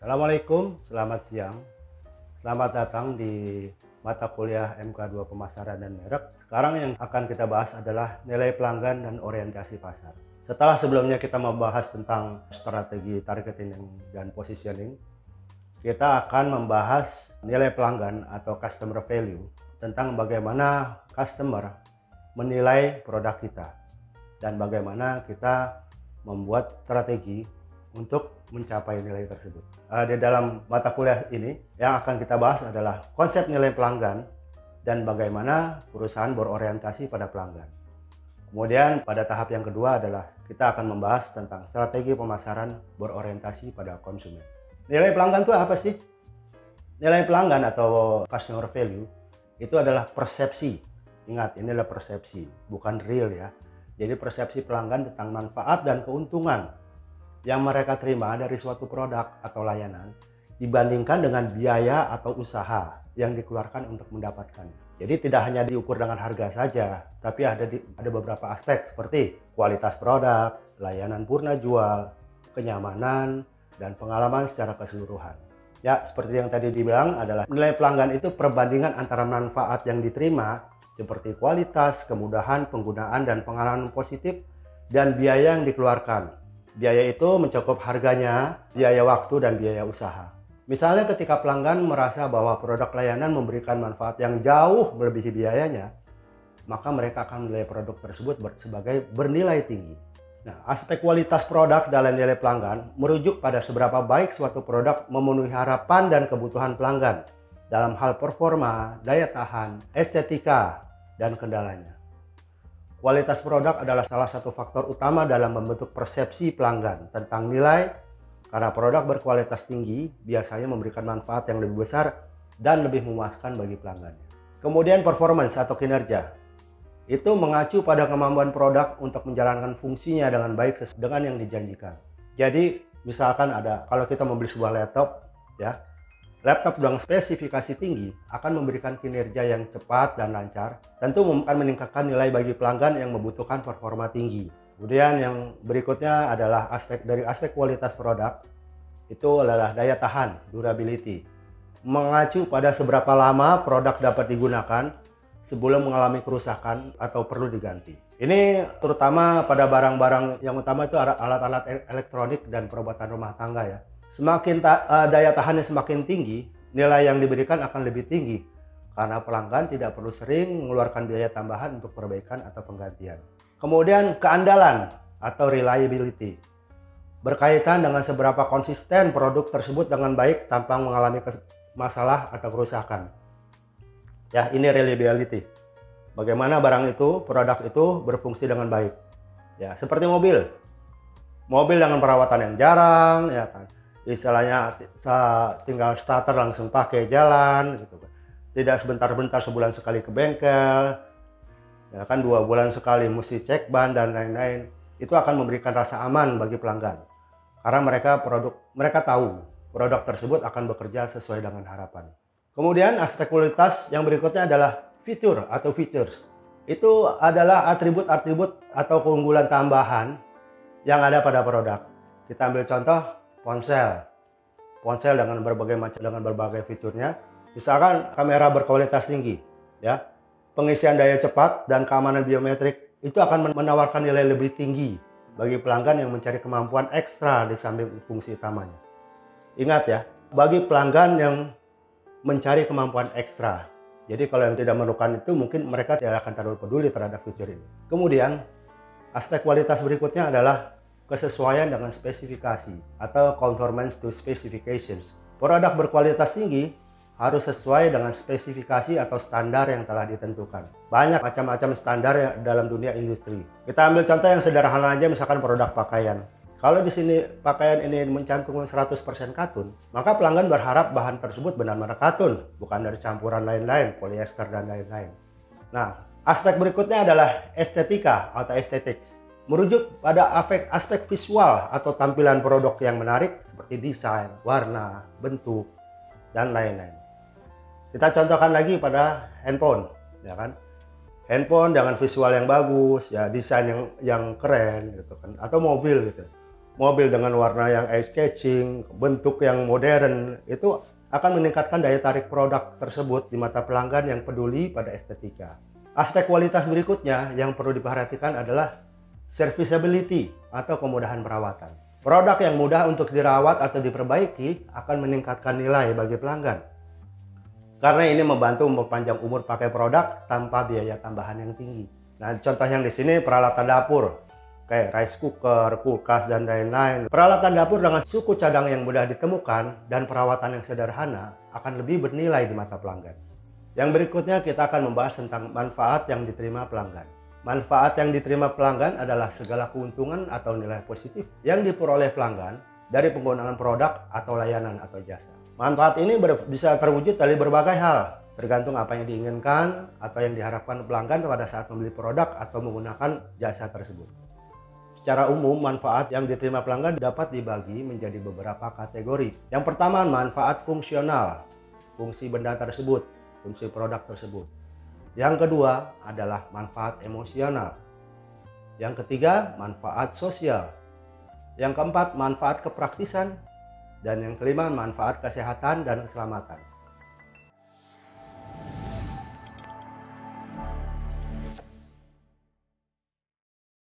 Assalamualaikum, selamat siang. Selamat datang di mata kuliah MK2 Pemasaran dan Merek. Sekarang yang akan kita bahas adalah nilai pelanggan dan orientasi pasar. Setelah sebelumnya kita membahas tentang strategi targeting dan positioning, kita akan membahas nilai pelanggan atau customer value, tentang bagaimana customer menilai produk kita dan bagaimana kita membuat strategi untuk mencapai nilai tersebut. Di dalam mata kuliah ini yang akan kita bahas adalah konsep nilai pelanggan dan bagaimana perusahaan berorientasi pada pelanggan. Kemudian pada tahap yang kedua adalah kita akan membahas tentang strategi pemasaran berorientasi pada konsumen. Nilai pelanggan itu apa sih? Nilai pelanggan atau customer value itu adalah persepsi. Ingat, ini adalah persepsi, bukan real ya. Jadi persepsi pelanggan tentang manfaat dan keuntungan yang mereka terima dari suatu produk atau layanan dibandingkan dengan biaya atau usaha yang dikeluarkan untuk mendapatkannya. Jadi tidak hanya diukur dengan harga saja, tapi ada beberapa aspek seperti kualitas produk, layanan purna jual, kenyamanan, dan pengalaman secara keseluruhan. Ya, seperti yang tadi dibilang adalah nilai pelanggan itu perbandingan antara manfaat yang diterima seperti kualitas, kemudahan penggunaan, dan pengalaman positif, dan biaya yang dikeluarkan. Biaya itu mencakup harganya, biaya waktu, dan biaya usaha. Misalnya ketika pelanggan merasa bahwa produk layanan memberikan manfaat yang jauh melebihi biayanya, maka mereka akan menilai produk tersebut sebagai bernilai tinggi. Nah, aspek kualitas produk dalam nilai pelanggan merujuk pada seberapa baik suatu produk memenuhi harapan dan kebutuhan pelanggan dalam hal performa, daya tahan, estetika, dan kendalanya. Kualitas produk adalah salah satu faktor utama dalam membentuk persepsi pelanggan tentang nilai, karena produk berkualitas tinggi biasanya memberikan manfaat yang lebih besar dan lebih memuaskan bagi pelanggannya. Kemudian performance atau kinerja. Itu mengacu pada kemampuan produk untuk menjalankan fungsinya dengan baik sesuai dengan yang dijanjikan. Jadi misalkan kalau kita membeli sebuah laptop ya, laptop dengan spesifikasi tinggi akan memberikan kinerja yang cepat dan lancar, tentu akan meningkatkan nilai bagi pelanggan yang membutuhkan performa tinggi. Kemudian yang berikutnya adalah aspek kualitas produk, itu adalah daya tahan, durability. Mengacu pada seberapa lama produk dapat digunakan sebelum mengalami kerusakan atau perlu diganti. Ini terutama pada barang-barang yang utama itu alat-alat elektronik dan perabot rumah tangga ya. Semakin daya tahannya semakin tinggi, nilai yang diberikan akan lebih tinggi karena pelanggan tidak perlu sering mengeluarkan biaya tambahan untuk perbaikan atau penggantian. Kemudian keandalan atau reliability berkaitan dengan seberapa konsisten produk tersebut dengan baik tanpa mengalami masalah atau kerusakan. Ya, ini reliability. Bagaimana produk itu berfungsi dengan baik. Ya, seperti mobil. Mobil dengan perawatan yang jarang, ya kan. Istilahnya tinggal starter langsung pakai jalan gitu kan. Tidak sebentar-bentar sebulan sekali ke bengkel. Ya kan 2 bulan sekali mesti cek ban dan lain-lain. Itu akan memberikan rasa aman bagi pelanggan. Karena mereka tahu produk tersebut akan bekerja sesuai dengan harapan. Kemudian aspek kualitas yang berikutnya adalah fitur atau features. Itu adalah atribut-atribut atau keunggulan tambahan yang ada pada produk. Kita ambil contoh ponsel dengan berbagai fiturnya. Misalkan kamera berkualitas tinggi ya, pengisian daya cepat dan keamanan biometrik itu akan menawarkan nilai lebih tinggi bagi pelanggan yang mencari kemampuan ekstra di samping fungsi utamanya. Ingat ya, bagi pelanggan yang mencari kemampuan ekstra, jadi kalau yang tidak memerlukan itu mungkin mereka tidak akan terlalu peduli terhadap fitur ini. Kemudian aspek kualitas berikutnya adalah kesesuaian dengan spesifikasi atau conformance to specifications. Produk berkualitas tinggi harus sesuai dengan spesifikasi atau standar yang telah ditentukan. Banyak macam-macam standar dalam dunia industri. Kita ambil contoh yang sederhana aja, misalkan produk pakaian. Kalau di sini pakaian ini mencantumkan 100% katun, maka pelanggan berharap bahan tersebut benar-benar katun, bukan dari campuran lain-lain, polyester dan lain-lain. Nah, aspek berikutnya adalah estetika atau aesthetics. Merujuk pada aspek visual atau tampilan produk yang menarik seperti desain, warna, bentuk, dan lain-lain. Kita contohkan lagi pada handphone, ya kan? Handphone dengan visual yang bagus, ya desain yang keren gitu kan, atau mobil gitu. mobil dengan warna yang eye-catching, bentuk yang modern, itu akan meningkatkan daya tarik produk tersebut di mata pelanggan yang peduli pada estetika. Aspek kualitas berikutnya yang perlu diperhatikan adalah serviceability atau kemudahan perawatan. Produk yang mudah untuk dirawat atau diperbaiki akan meningkatkan nilai bagi pelanggan. Karena ini membantu memperpanjang umur pakai produk tanpa biaya tambahan yang tinggi. Nah, contoh yang di sini peralatan dapur, kayak rice cooker, kulkas, dan lain-lain. Peralatan dapur dengan suku cadang yang mudah ditemukan dan perawatan yang sederhana akan lebih bernilai di mata pelanggan. Yang berikutnya kita akan membahas tentang manfaat yang diterima pelanggan. Manfaat yang diterima pelanggan adalah segala keuntungan atau nilai positif yang diperoleh pelanggan dari penggunaan produk atau layanan atau jasa. Manfaat ini bisa terwujud dari berbagai hal, tergantung apa yang diinginkan atau yang diharapkan pelanggan pada saat membeli produk atau menggunakan jasa tersebut. Secara umum, manfaat yang diterima pelanggan dapat dibagi menjadi beberapa kategori. Yang pertama, manfaat fungsional, fungsi benda tersebut, fungsi produk tersebut. Yang kedua adalah manfaat emosional. Yang ketiga, manfaat sosial. Yang keempat, manfaat kepraktisan. Dan yang kelima, manfaat kesehatan dan keselamatan.